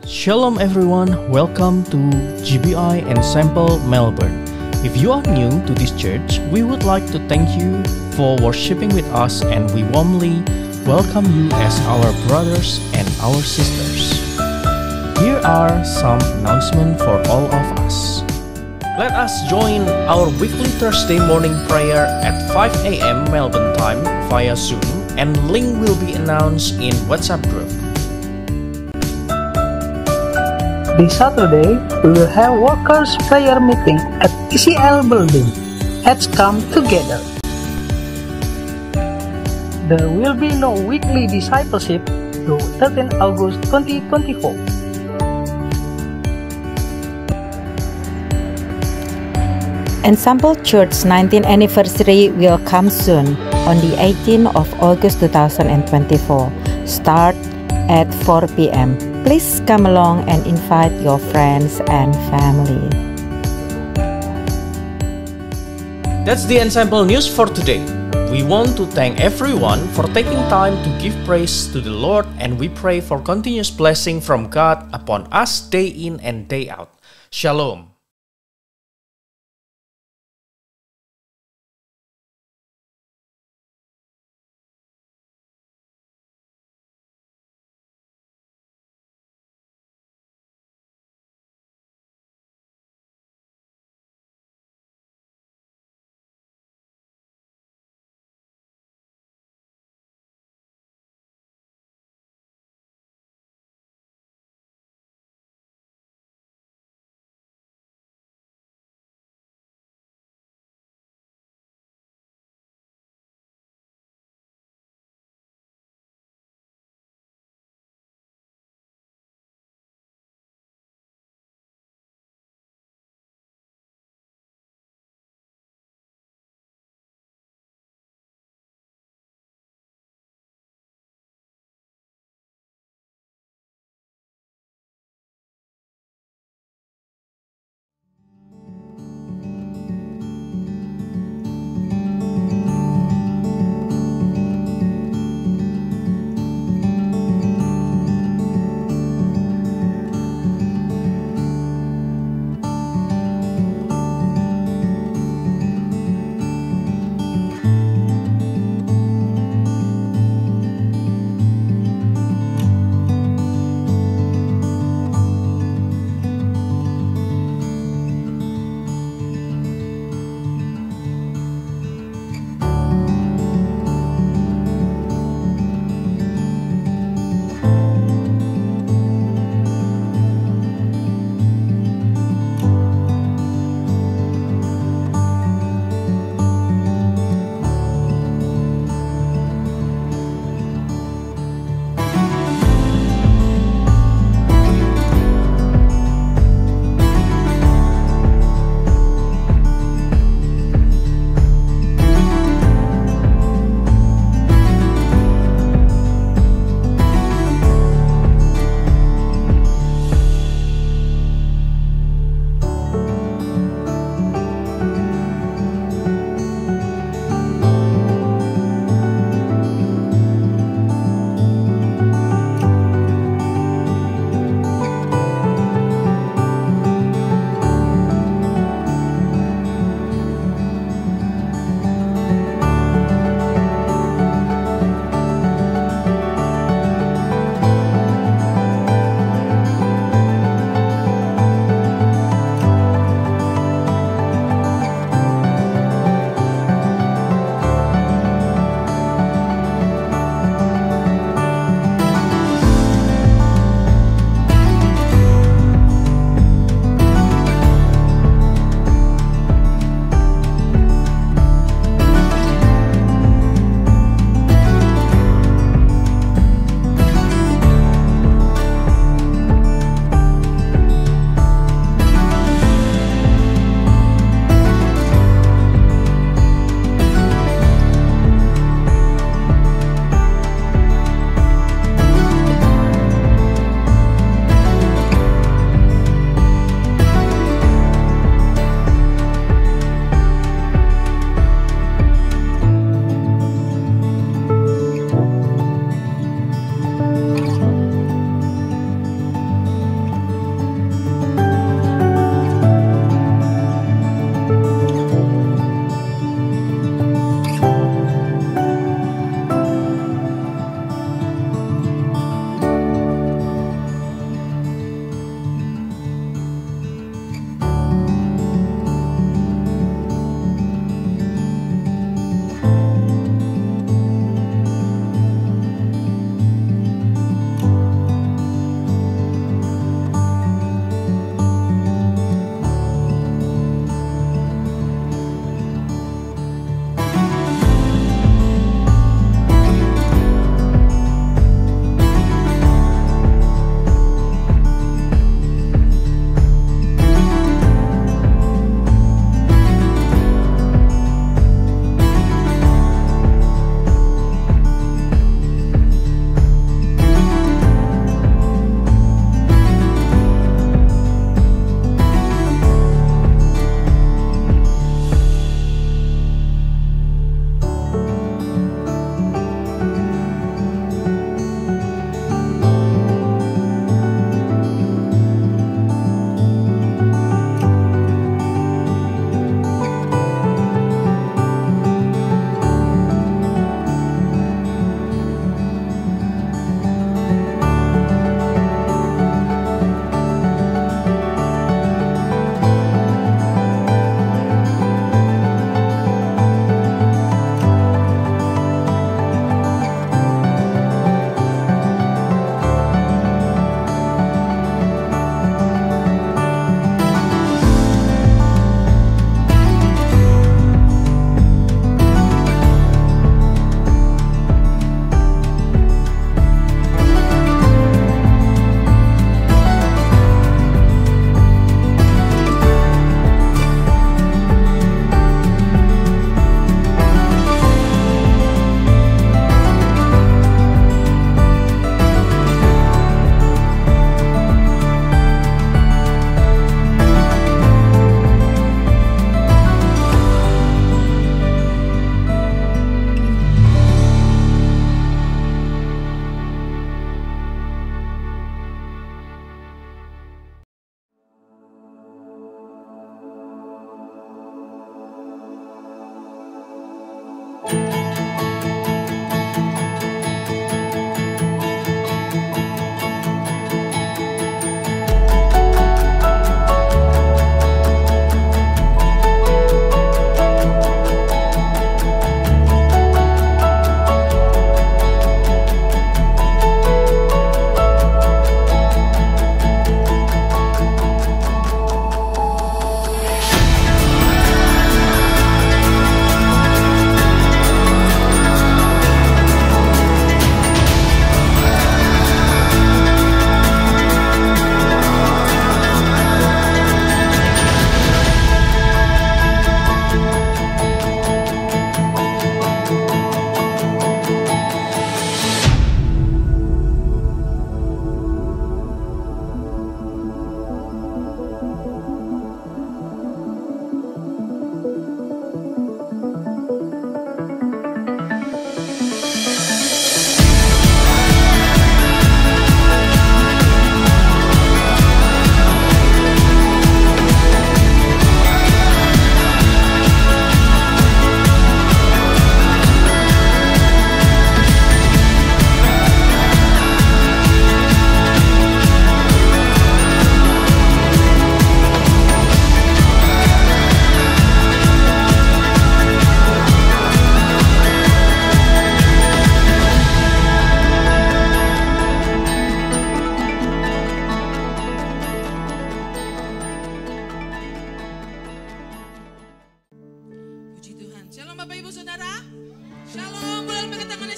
Shalom everyone, welcome to GBI Ensemble Melbourne. If you are new to this church, we would like to thank you for worshiping with us and we warmly welcome you as our brothers and our sisters. Here are some announcements for all of us. Let us join our weekly Thursday morning prayer at 5 a.m. Melbourne time via Zoom and link will be announced in WhatsApp group. This Saturday, we will have workers' prayer meeting at TCL building. Let's come together. There will be no weekly discipleship through 13 August 2024. Ensemble Church 19th anniversary will come soon on the 18th of August 2024. Start at 4 p.m. Please come along and invite your friends and family. That's the Ensemble news for today. We want to thank everyone for taking time to give praise to the Lord and we pray for continuous blessing from God upon us day in and day out. Shalom.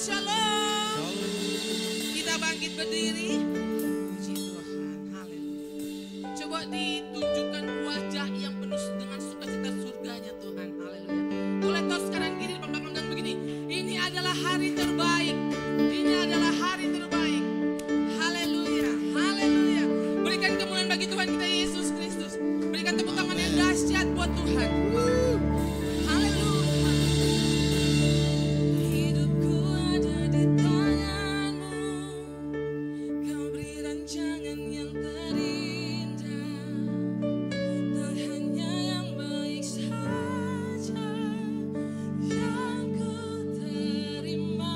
Shalom. Kita bangkit berdiri. Puji Tuhan. Haleluya. Coba ditunjukkan wajah yang penuh dengan sukacita surganya Tuhan. Haleluya. Boleh tos kanan kiri depan belakang dan begini. Ini adalah hari terbaik. Ini adalah hari terbaik. Haleluya. Haleluya. Berikan kemuliaan bagi Tuhan kita Yesus Kristus. Berikan tepuk tangan yang dahsyat buat Tuhan. Haleluya. Hidupku ada di tanganmu. Kau beri rancangan yang terindah. Tak hanya yang baik saja yang ku terima.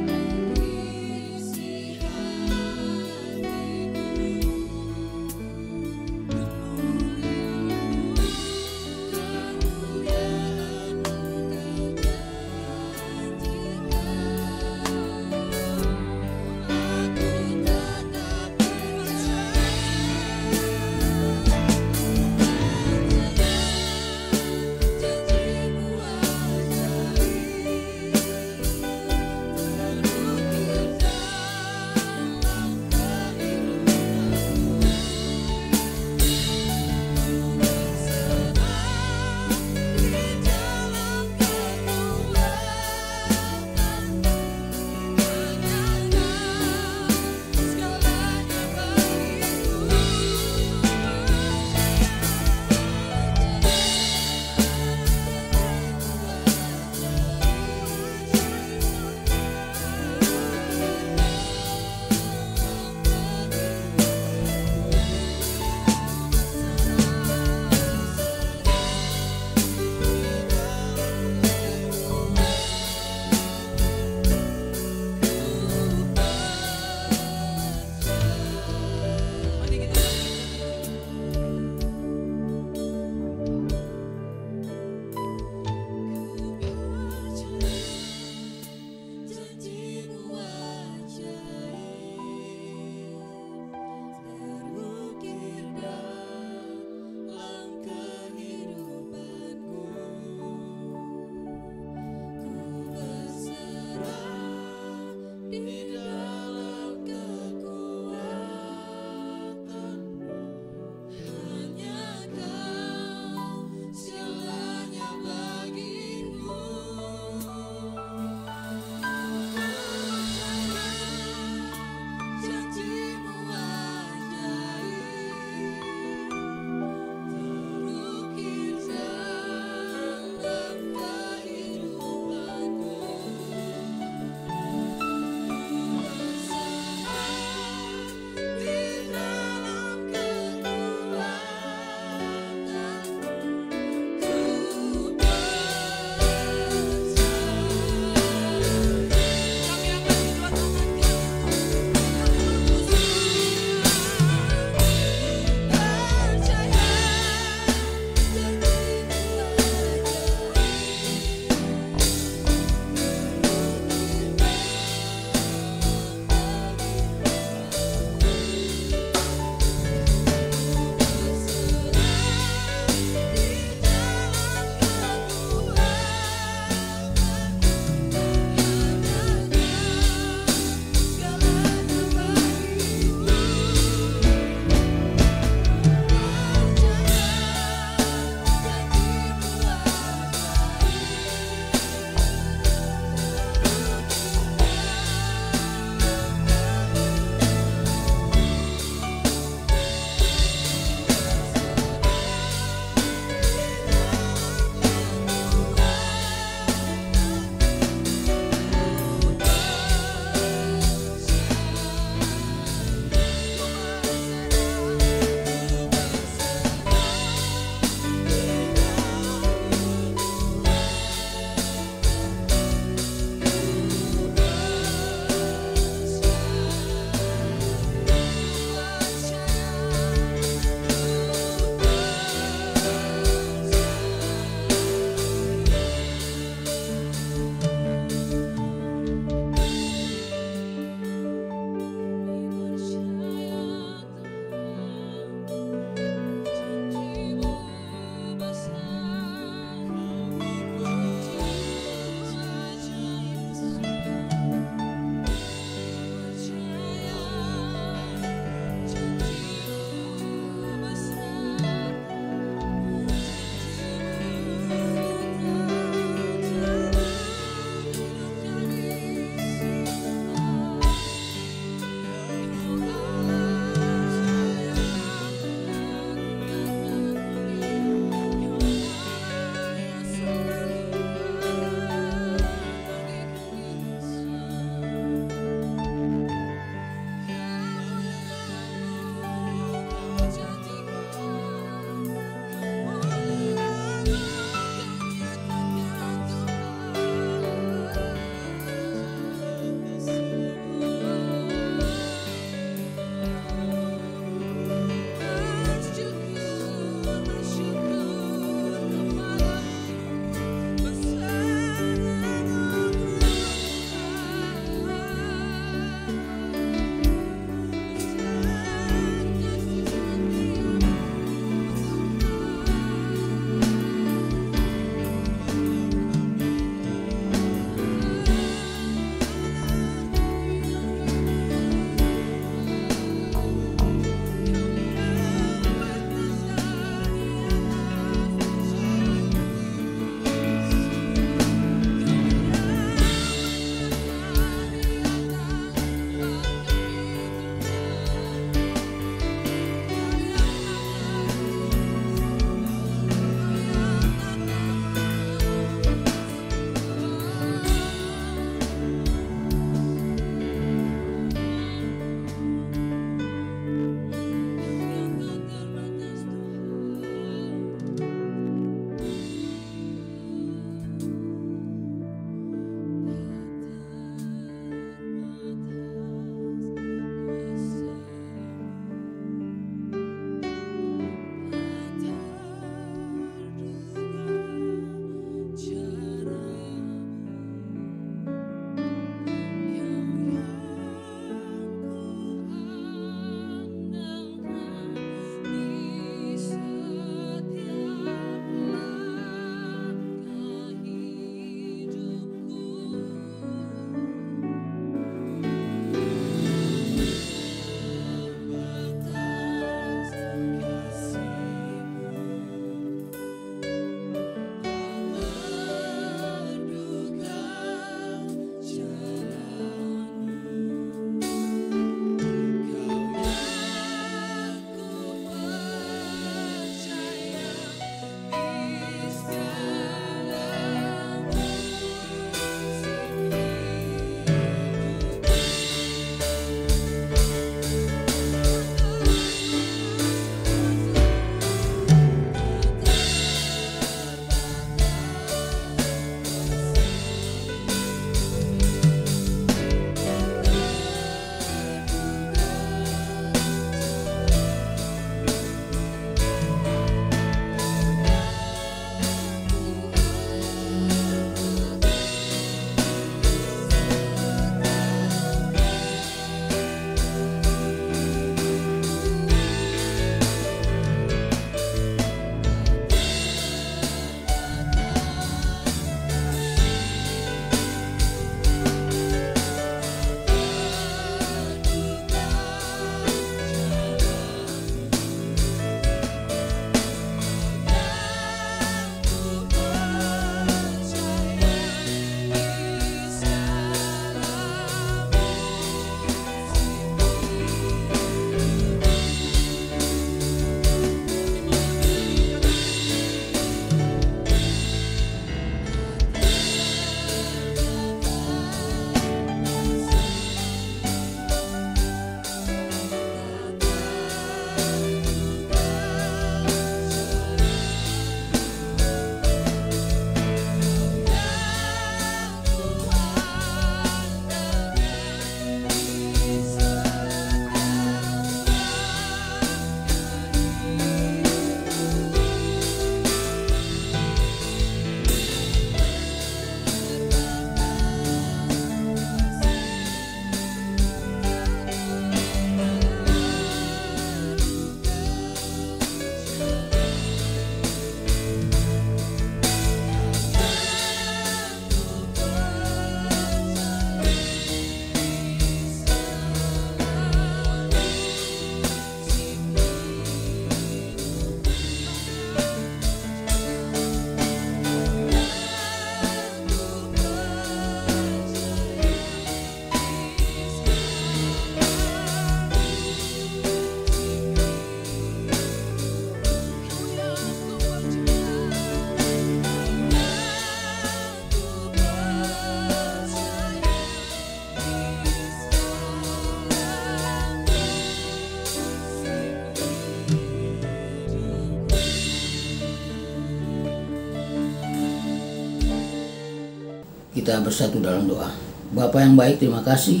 kita bersatu dalam doa. Bapa yang baik, terima kasih.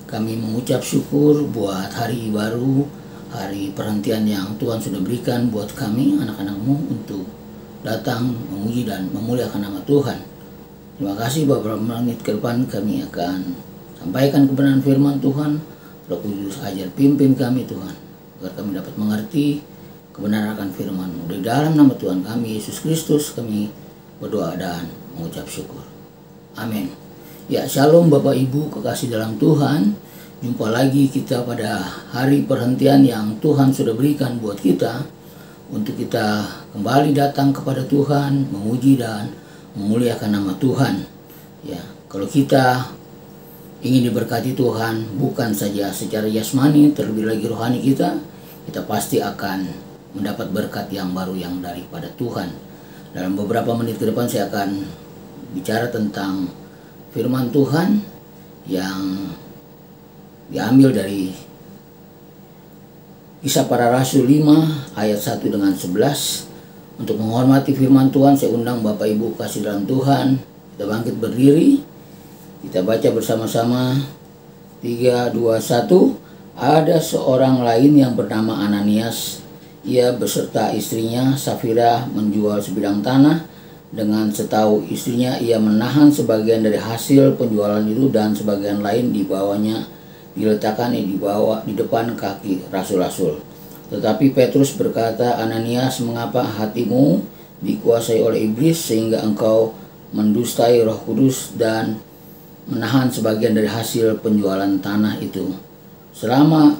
Kami mengucap syukur buat hari baru, hari perhentian yang Tuhan sudah berikan buat kami, anak-anak-Mu, untuk datang memuji dan memuliakan nama Tuhan. Terima kasih beberapa menit ke depan kami akan sampaikan kebenaran firman Tuhan. Roh Kudus ajar pimpin kami Tuhan, agar kami dapat mengerti kebenaran akan firman-Mu. Di dalam nama Tuhan kami, Yesus Kristus, kami berdoa dan mengucap syukur. Amin. Ya, shalom Bapak Ibu kekasih dalam Tuhan. Jumpa lagi kita pada hari perhentian yang Tuhan sudah berikan buat kita, untuk kita kembali datang kepada Tuhan, memuji dan memuliakan nama Tuhan. Ya, kalau kita ingin diberkati Tuhan, bukan saja secara jasmani, terlebih lagi rohani kita pasti akan mendapat berkat yang baru yang daripada Tuhan. Dalam beberapa menit ke depan saya akan bicara tentang firman Tuhan yang diambil dari Kisah Para Rasul 5 ayat 1 dengan 11. Untuk menghormati firman Tuhan, saya undang Bapak Ibu kasih dalam Tuhan, kita bangkit berdiri, kita baca bersama-sama. 3, 2, 1. Ada seorang lain yang bernama Ananias. Ia beserta istrinya Safira menjual sebidang tanah. Dengan setahu istrinya, ia menahan sebagian dari hasil penjualan itu dan sebagian lain dibawanya diletakkan di depan kaki rasul-rasul. Tetapi Petrus berkata, Ananias, mengapa hatimu dikuasai oleh iblis sehingga engkau mendustai Roh Kudus dan menahan sebagian dari hasil penjualan tanah itu? Selama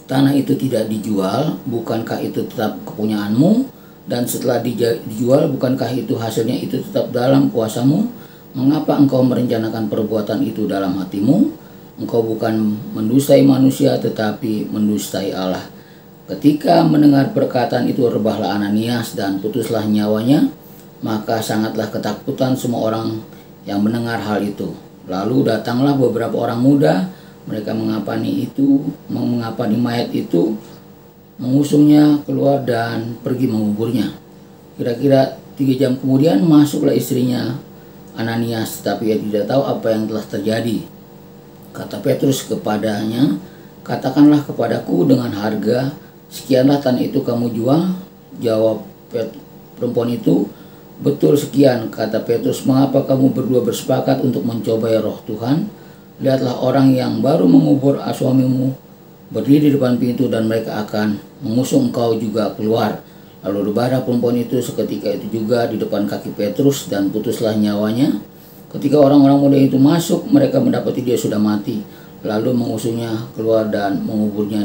tanah itu tidak dijual, bukankah itu tetap kepunyaanmu? Dan setelah dijual, bukankah itu hasilnya itu tetap dalam kuasamu? Mengapa engkau merencanakan perbuatan itu dalam hatimu? Engkau bukan mendustai manusia, tetapi mendustai Allah. Ketika mendengar perkataan itu, rebahlah Ananias dan putuslah nyawanya. Maka sangatlah ketakutan semua orang yang mendengar hal itu. Lalu datanglah beberapa orang muda, mereka mengapani mayat itu, mengusungnya keluar dan pergi menguburnya. Kira-kira 3 jam kemudian masuklah istrinya Ananias, tetapi ia tidak tahu apa yang telah terjadi. Kata Petrus kepadanya, katakanlah kepadaku dengan harga sekianlah tanah itu kamu jual. Jawab perempuan itu, betul sekian. Kata Petrus, mengapa kamu berdua bersepakat untuk mencobai roh Tuhan? Lihatlah, orang yang baru mengubur suamimu berdiri di depan pintu dan mereka akan mengusung engkau juga keluar. Lalu rebahlah perempuan itu seketika itu juga di depan kaki Petrus dan putuslah nyawanya. Ketika orang-orang muda itu masuk, mereka mendapati dia sudah mati, lalu mengusungnya keluar dan menguburnya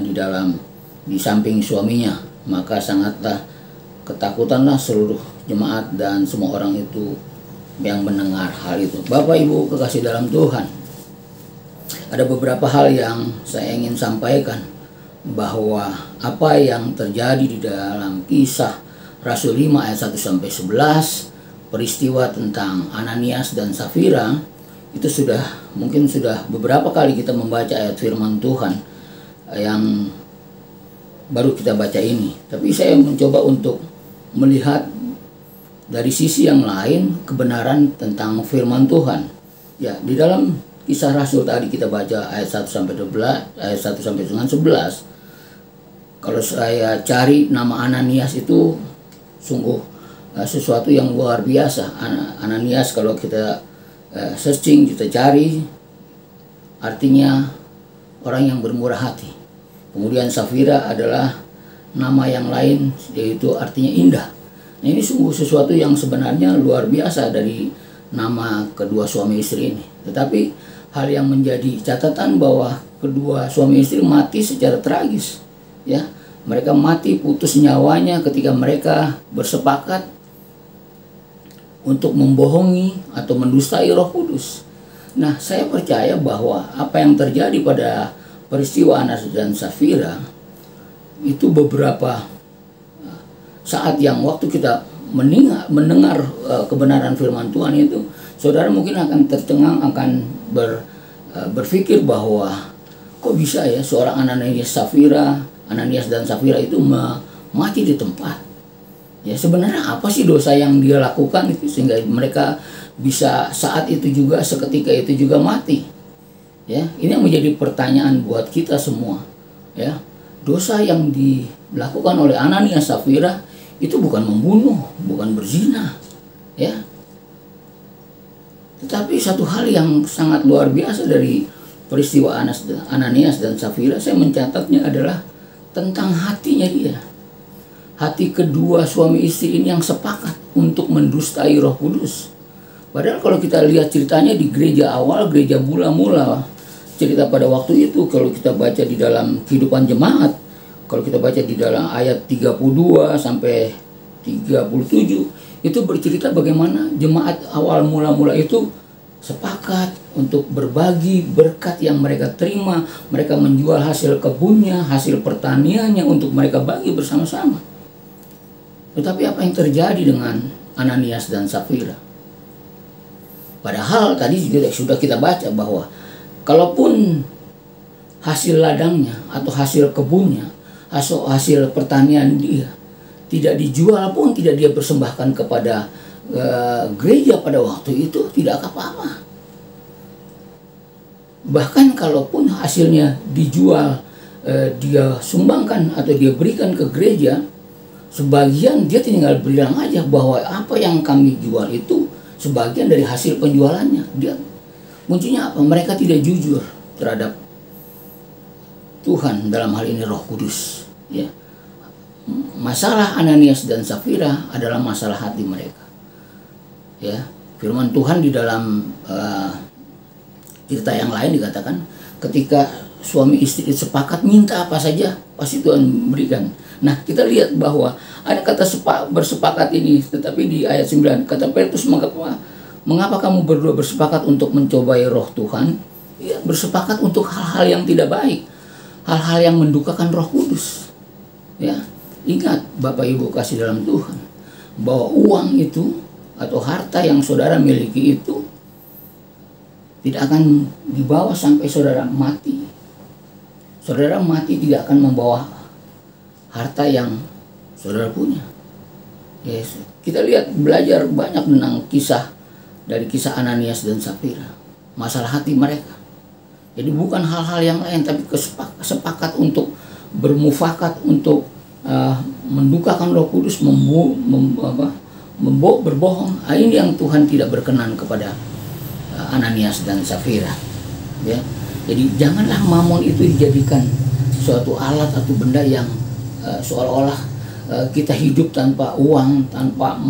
di samping suaminya. Maka sangatlah ketakutanlah seluruh jemaat dan semua orang itu yang mendengar hal itu. Bapak Ibu kekasih dalam Tuhan, ada beberapa hal yang saya ingin sampaikan, bahwa apa yang terjadi di dalam Kisah Rasul 5 ayat 1 sampai 11, peristiwa tentang Ananias dan Safira, itu mungkin sudah beberapa kali kita membaca ayat firman Tuhan yang baru kita baca ini. Tapi saya mencoba untuk melihat dari sisi yang lain kebenaran tentang firman Tuhan. Ya, di dalam Kisah Rasul tadi kita baca ayat 1 sampai 12, ayat 1 sampai dengan 11. Kalau saya cari nama Ananias itu sungguh sesuatu yang luar biasa. Ananias kalau kita searching, kita cari, artinya orang yang bermurah hati. Kemudian Safira adalah nama yang lain, yaitu artinya indah. Nah, ini sungguh sesuatu yang sebenarnya luar biasa dari nama kedua suami istri ini. Tetapi hal yang menjadi catatan bahwa kedua suami istri mati secara tragis. Ya, mereka mati putus nyawanya ketika mereka bersepakat untuk membohongi atau mendustai Roh Kudus. Nah, saya percaya bahwa apa yang terjadi pada peristiwa Ananias dan Safira itu beberapa saat yang waktu kita mendengar kebenaran firman Tuhan itu, saudara mungkin akan tercengang, akan berpikir bahwa kok bisa ya seorang Ananias dan Safira itu mati di tempat. Ya, sebenarnya apa sih dosa yang dia lakukan itu sehingga mereka bisa saat itu juga, seketika itu juga mati. Ya, ini yang menjadi pertanyaan buat kita semua. Ya, dosa yang dilakukan oleh Ananias Safira itu bukan membunuh, bukan berzina, ya. Tetapi satu hal yang sangat luar biasa dari peristiwa Ananias dan Safira, saya mencatatnya adalah tentang hatinya dia. Hati kedua suami istri ini yang sepakat untuk mendustai Roh Kudus. Padahal kalau kita lihat ceritanya di gereja awal, gereja mula-mula, cerita pada waktu itu, kalau kita baca di dalam kehidupan jemaat, kalau kita baca di dalam ayat 32 sampai 37, itu bercerita bagaimana jemaat awal mula-mula itu sepakat untuk berbagi berkat yang mereka terima. Mereka menjual hasil kebunnya, hasil pertaniannya untuk mereka bagi bersama-sama. Tetapi apa yang terjadi dengan Ananias dan Safira? Padahal tadi juga sudah kita baca bahwa kalaupun hasil ladangnya atau hasil kebunnya, hasil pertanian dia tidak dijual pun, tidak dia persembahkan kepada gereja pada waktu itu, tidak apa-apa. Bahkan kalaupun hasilnya dijual, dia sumbangkan atau dia berikan ke gereja, sebagian dia tinggal bilang aja bahwa apa yang kami jual itu sebagian dari hasil penjualannya. Dia kuncinya apa? Mereka tidak jujur terhadap Tuhan, dalam hal ini Roh Kudus. Ya, masalah Ananias dan Safira adalah masalah hati mereka. Ya, firman Tuhan di dalam cerita yang lain dikatakan ketika suami istri sepakat minta apa saja pasti Tuhan berikan. Nah, kita lihat bahwa ada kata bersepakat ini, tetapi di ayat 9 kata Petrus, mengapa kamu berdua bersepakat untuk mencobai Roh Tuhan? Ya, bersepakat untuk hal-hal yang tidak baik, hal-hal yang mendukakan Roh Kudus. Ya, ingat Bapak Ibu kasih dalam Tuhan, bahwa uang itu atau harta yang saudara miliki itu tidak akan dibawa sampai saudara mati. Saudara mati tidak akan membawa harta yang saudara punya. Yes. Kita lihat, belajar banyak tentang dari kisah Ananias dan Safira, masalah hati mereka. Jadi bukan hal-hal yang lain, tapi sepakat untuk bermufakat untuk mendukakan Roh Kudus, berbohong. Ini yang Tuhan tidak berkenan kepada Ananias dan Safira. Ya, jadi janganlah mamon itu dijadikan suatu alat atau benda yang seolah-olah kita hidup tanpa uang, tanpa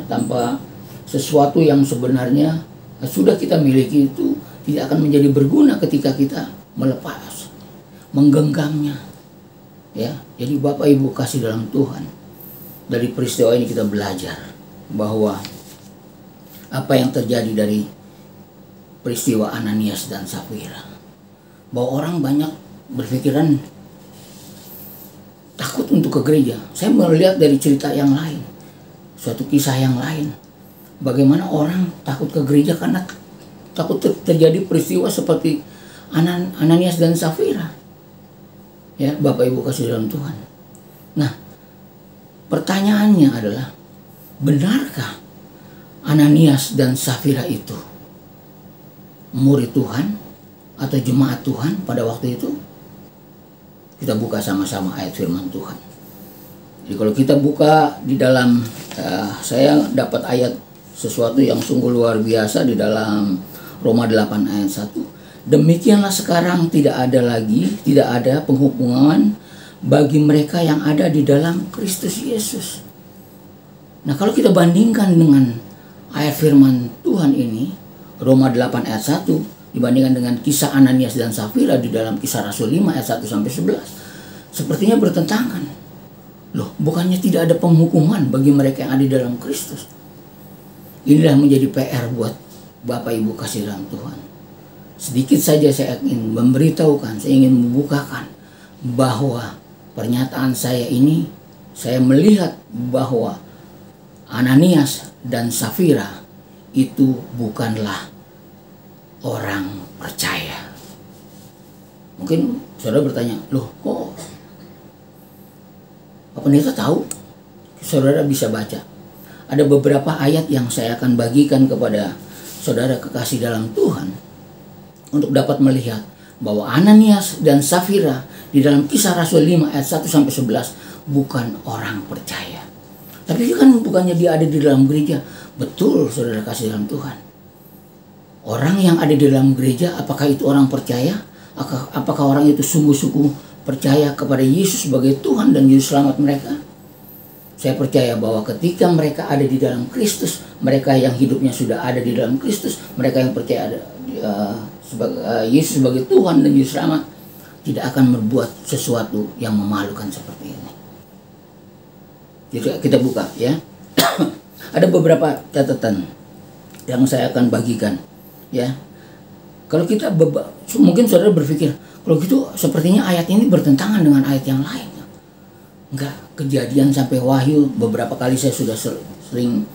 tanpa sesuatu yang sebenarnya sudah kita miliki, itu tidak akan menjadi berguna ketika kita melepas, menggenggamnya. Ya, jadi Bapak Ibu kasih dalam Tuhan, dari peristiwa ini kita belajar bahwa apa yang terjadi dari peristiwa Ananias dan Safira, bahwa orang banyak berpikiran takut untuk ke gereja. Saya melihat dari cerita yang lain, suatu kisah yang lain, bagaimana orang takut ke gereja karena takut terjadi peristiwa seperti Ananias dan Safira. Ya, Bapak Ibu kasih dalam Tuhan. Nah, pertanyaannya adalah, benarkah Ananias dan Safira itu murid Tuhan atau jemaat Tuhan pada waktu itu? Kita buka sama-sama ayat firman Tuhan. Jadi kalau kita buka di dalam, saya dapat ayat sesuatu yang sungguh luar biasa di dalam Roma 8 ayat 1. Demikianlah sekarang tidak ada penghukuman bagi mereka yang ada di dalam Kristus Yesus. Nah, kalau kita bandingkan dengan ayat firman Tuhan ini, Roma 8 ayat 1, dibandingkan dengan kisah Ananias dan Safira di dalam Kisah Rasul 5 ayat 1 sampai 11, sepertinya bertentangan. Loh, bukannya tidak ada penghukuman bagi mereka yang ada di dalam Kristus? Inilah menjadi PR buat Bapak Ibu kasih dalam Tuhan. Sedikit saja saya ingin memberitahukan, saya ingin membukakan bahwa pernyataan saya ini, saya melihat bahwa Ananias dan Safira itu bukanlah orang percaya. Mungkin saudara bertanya, loh kok Pak Pendeta tahu? Saudara bisa baca. ada beberapa ayat yang saya akan bagikan kepada saudara kekasih dalam Tuhan untuk dapat melihat bahwa Ananias dan Safira di dalam Kisah Rasul 5 ayat 1-11 bukan orang percaya. Tapi kan bukannya dia ada di dalam gereja. Betul, saudara kasih dalam Tuhan. Orang yang ada di dalam gereja, apakah itu orang percaya? Apakah orang itu sungguh-sungguh percaya kepada Yesus sebagai Tuhan dan Juru Selamat mereka? Saya percaya bahwa ketika mereka ada di dalam Kristus, mereka yang hidupnya sudah ada di dalam Kristus, mereka yang percaya ada Yesus sebagai Tuhan dan Juru Selamat, tidak akan berbuat sesuatu yang memalukan seperti ini. Jadi kita buka ya. Ada beberapa catatan yang saya akan bagikan ya. Kalau kita mungkin saudara berpikir, kalau gitu sepertinya ayat ini bertentangan dengan ayat yang lain. Enggak, Kejadian sampai Wahyu beberapa kali saya sudah sering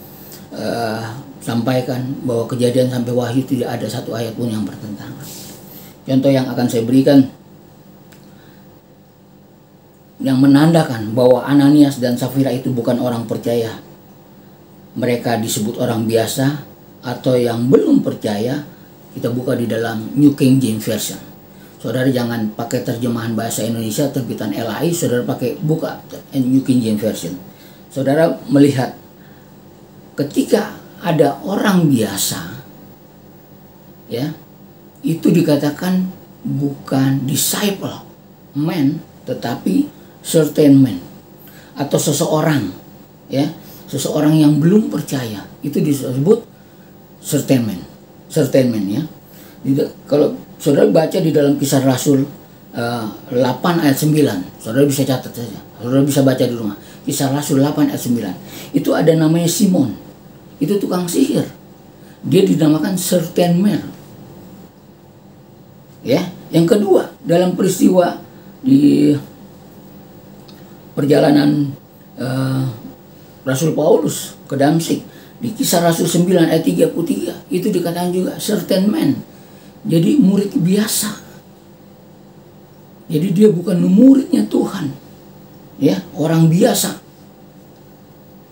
sampaikan bahwa Kejadian sampai Wahyu tidak ada satu ayat pun yang bertentangan. Contoh yang akan saya berikan yang menandakan bahwa Ananias dan Safira itu bukan orang percaya. Mereka disebut orang biasa atau yang belum percaya. Kita buka di dalam New King James Version. Saudara jangan pakai terjemahan bahasa Indonesia terbitan LAI, saudara buka New King James Version. Saudara melihat ketika ada orang biasa ya, itu dikatakan bukan disciple man, tetapi certain man, atau seseorang ya, seseorang yang belum percaya, itu disebut certain man ya. Kalau saudara baca di dalam Kisah Rasul 8 ayat 9, saudara bisa catat saja, saudara bisa baca di rumah. Kisah Rasul 8 ayat 9, itu ada namanya Simon, itu tukang sihir, dia dinamakan certain man ya. Yang kedua, dalam peristiwa di perjalanan Rasul Paulus ke Damsyik, di Kisah Rasul 9 ayat 33, itu dikatakan juga certain man. Jadi murid biasa. Jadi dia bukan muridnya Tuhan. Ya, orang biasa.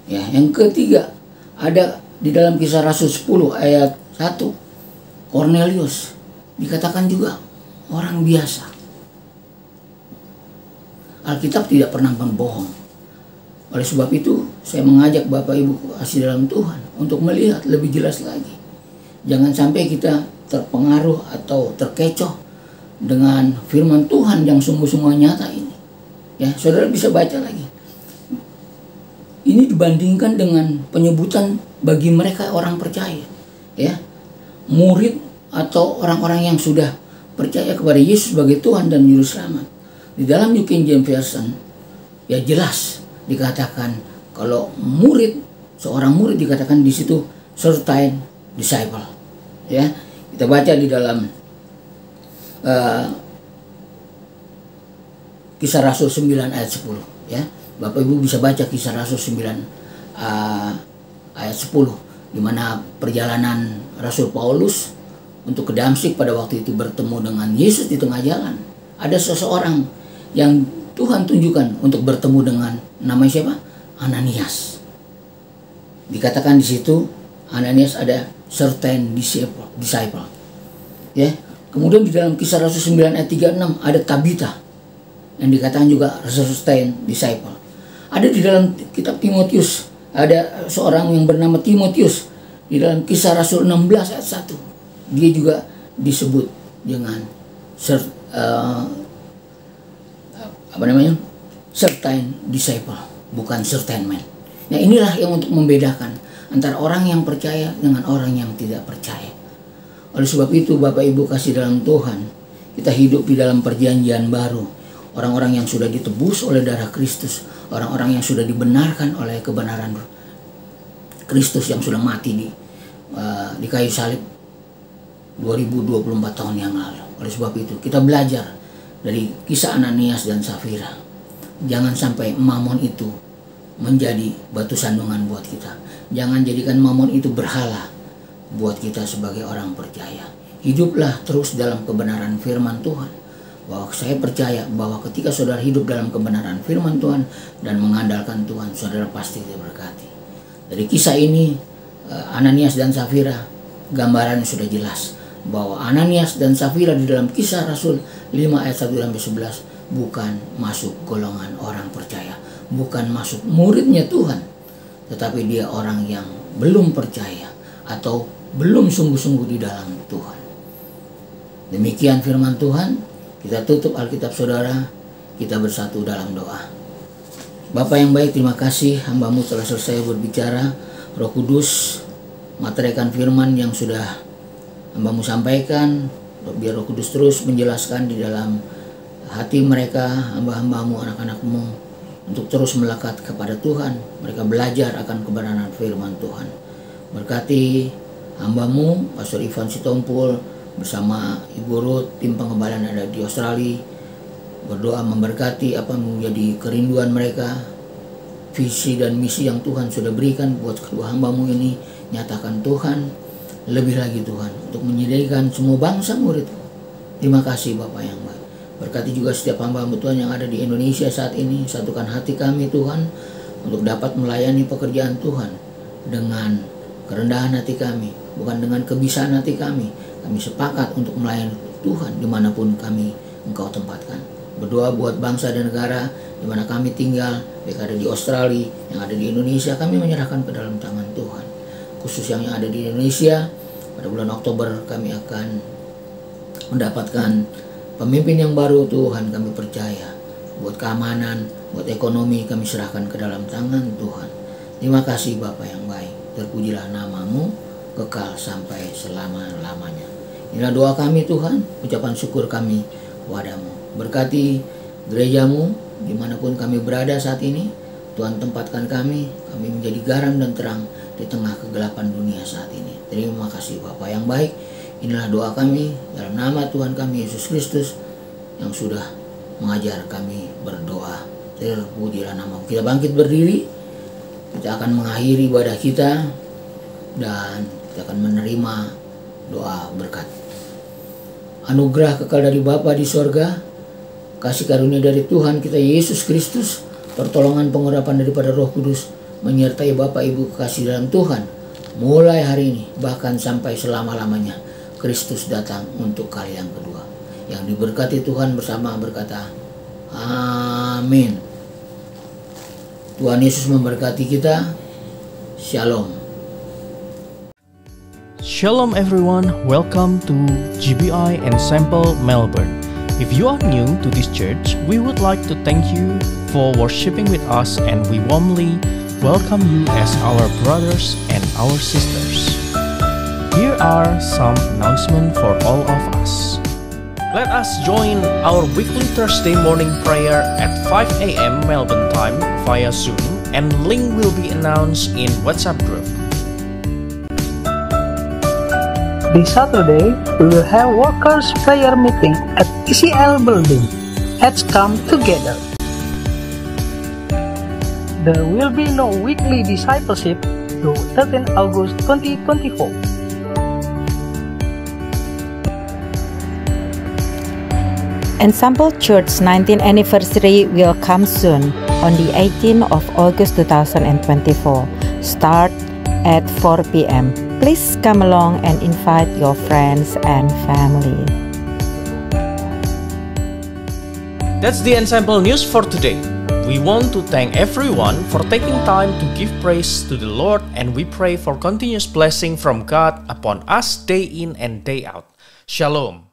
Ya, yang ketiga, ada di dalam Kisah Rasul 10 ayat 1, Cornelius dikatakan juga orang biasa. Alkitab tidak pernah berbohong. Oleh sebab itu, saya mengajak Bapak Ibu kasih dalam Tuhan untuk melihat lebih jelas lagi. Jangan sampai kita terpengaruh atau terkecoh dengan firman Tuhan yang sungguh-sungguh nyata ini. Ya, saudara bisa baca lagi. Ini dibandingkan dengan penyebutan bagi mereka orang percaya. Ya, murid atau orang-orang yang sudah percaya kepada Yesus sebagai Tuhan dan Juru Selamat. Di dalam New King James Version, ya jelas dikatakan kalau murid, seorang murid dikatakan di situ certain disciple. Ya, kita baca di dalam Kisah Rasul 9 ayat 10 ya. Bapak Ibu bisa baca Kisah Rasul 9 ayat 10, di mana perjalanan Rasul Paulus untuk ke Damsyik pada waktu itu bertemu dengan Yesus di tengah jalan. Ada seseorang yang Tuhan tunjukkan untuk bertemu dengan namanya siapa? Ananias. Dikatakan di situ Ananias ada certain disciple. Ya. Kemudian di dalam Kisah Rasul 9 ayat 36 ada Tabita yang dikatakan juga certain disciple. Ada di dalam kitab Timotius, ada seorang yang bernama Timotius di dalam Kisah Rasul 16 ayat 1. Dia juga disebut dengan certain disciple, bukan certain man. Nah, inilah yang untuk membedakan antara orang yang percaya dengan orang yang tidak percaya. Oleh sebab itu, Bapak Ibu kasih dalam Tuhan, kita hidup di dalam perjanjian baru. Orang-orang yang sudah ditebus oleh darah Kristus, orang-orang yang sudah dibenarkan oleh kebenaran Kristus yang sudah mati di kayu salib 2024 tahun yang lalu. Oleh sebab itu, kita belajar dari kisah Ananias dan Safira. Jangan sampai mamon itu menjadi batu sandungan buat kita. Jangan jadikan mamon itu berhala buat kita sebagai orang percaya. Hiduplah terus dalam kebenaran firman Tuhan. Bahwa saya percaya bahwa ketika saudara hidup dalam kebenaran firman Tuhan dan mengandalkan Tuhan, saudara pasti diberkati. Dari kisah ini, Ananias dan Safira, gambarannya sudah jelas bahwa Ananias dan Safira di dalam Kisah Rasul 5 ayat 1-11 bukan masuk golongan orang percaya, bukan masuk muridnya Tuhan, tetapi dia orang yang belum percaya atau belum sungguh-sungguh di dalam Tuhan. Demikian firman Tuhan. Kita tutup Alkitab saudara, kita bersatu dalam doa. Bapa yang baik, terima kasih hamba-Mu telah selesai berbicara. Roh Kudus, materaikan firman yang sudah hamba-Mu sampaikan, biar Roh Kudus terus menjelaskan di dalam hati mereka, hamba-hamba-Mu, anak-anak-Mu, untuk terus melekat kepada Tuhan. Mereka belajar akan kebenaran firman Tuhan. Berkati hamba-Mu, Pastor Ivan Sitompul, bersama Ibu Ruth, tim pengembalaan ada di Australia. Berdoa memberkati apa menjadi kerinduan mereka, visi dan misi yang Tuhan sudah berikan buat kedua hamba-Mu ini. Nyatakan Tuhan, lebih lagi Tuhan, untuk menyediakan semua bangsa murid. Terima kasih Bapak yang baik. Berkati juga setiap hamba-hamba Tuhan yang ada di Indonesia saat ini. Satukan hati kami Tuhan, untuk dapat melayani pekerjaan Tuhan dengan kerendahan hati kami, bukan dengan kebisaan hati kami. Kami sepakat untuk melayani Tuhan dimanapun kami Engkau tempatkan. Berdoa buat bangsa dan negara di mana kami tinggal, baik ada di Australia, yang ada di Indonesia, kami menyerahkan ke dalam tangan Tuhan. Khusus yang ada di Indonesia, pada bulan Oktober kami akan mendapatkan pemimpin yang baru. Tuhan, kami percaya buat keamanan, buat ekonomi, kami serahkan ke dalam tangan Tuhan. Terima kasih Bapa yang baik, terpujilah nama-Mu kekal sampai selama-lamanya. Inilah doa kami Tuhan, ucapan syukur kami kepadamu. Berkati gereja-Mu dimanapun kami berada saat ini. Tuhan, tempatkan kami menjadi garam dan terang di tengah kegelapan dunia saat ini. Terima kasih Bapa yang baik. Inilah doa kami dalam nama Tuhan kami Yesus Kristus yang sudah mengajar kami berdoa. Terpujilah nama-Mu. Kita bangkit berdiri. Kita akan mengakhiri ibadah kita dan kita akan menerima doa berkat. Anugerah kekal dari Bapa di sorga, kasih karunia dari Tuhan kita Yesus Kristus, pertolongan pengurapan daripada Roh Kudus menyertai Bapak Ibu kekasih dalam Tuhan, mulai hari ini bahkan sampai selama-lamanya. Kristus datang untuk kali yang kedua. Yang diberkati Tuhan bersama berkata, amin. Tuhan Yesus memberkati kita. Shalom. Shalom everyone, welcome to GBI Ensemble Melbourne. If you are new to this church, we would like to thank you for worshiping with us, and we warmly welcome you as our brothers and our sisters. Here are some announcements for all of us. Let us join our weekly Thursday morning prayer at 5 a.m. Melbourne time via Zoom, and link will be announced in WhatsApp group. This Saturday, we will have workers' prayer meeting at TCL building. Let's come together. There will be no weekly discipleship through 13 August 2024. Ensemble Church 19th anniversary will come soon on the 18th of August 2024. Start at 4 p.m. Please come along and invite your friends and family. That's the Ensemble news for today. We want to thank everyone for taking time to give praise to the Lord, and we pray for continuous blessing from God upon us day in and day out. Shalom.